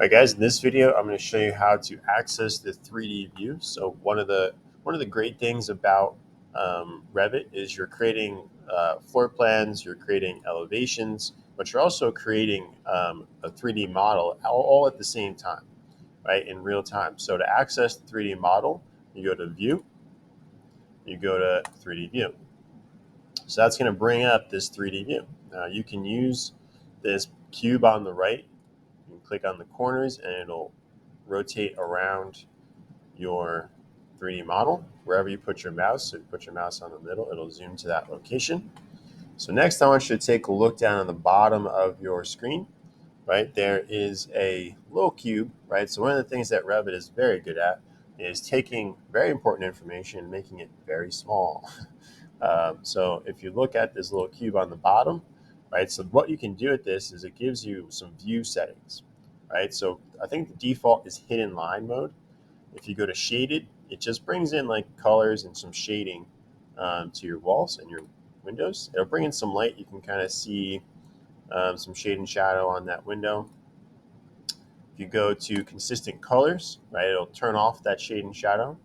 All right, guys, in this video, I'm going to show you how to access the 3D view. So one of the great things about Revit is you're creating floor plans, you're creating elevations, but you're also creating a 3D model all at the same time, right, in real time. So to access the 3D model, you go to View, you go to 3D View. So that's going to bring up this 3D view. Now you can use this cube on the right. You can click on the corners and it'll rotate around your 3D model wherever you put your mouse. So if you put your mouse on the middle, it'll zoom to that location. So next I want you to take a look down on the bottom of your screen. Right, there is a little cube, right? So one of the things that Revit is very good at is taking very important information and making it very small. So if you look at this little cube on the bottom, right, so what you can do with this is it gives you some view settings, right? So I think the default is hidden line mode. If you go to shaded, it just brings in like colors and some shading to your walls and your windows. It'll bring in some light. You can kind of see some shade and shadow on that window. If you go to consistent colors, right, it'll turn off that shade and shadow.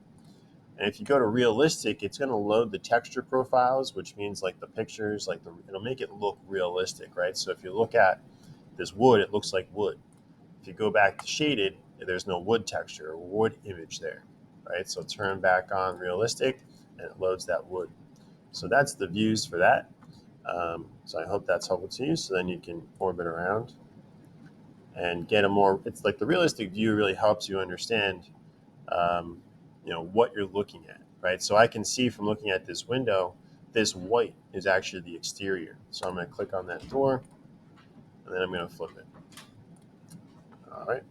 And if you go to realistic, it's going to load the texture profiles, which means like the pictures, it'll make it look realistic, right? So if you look at this wood, it looks like wood. If you go back to shaded, there's no wood texture or wood image there, right? So turn back on realistic and it loads that wood. So that's the views for that. So I hope that's helpful to you. So then you can orbit around and get a more, it's like the realistic view really helps you understand um, what you're looking at, right? So I can see from looking at this window, this white is actually the exterior. So I'm going to click on that door, and then I'm going to flip it. All right.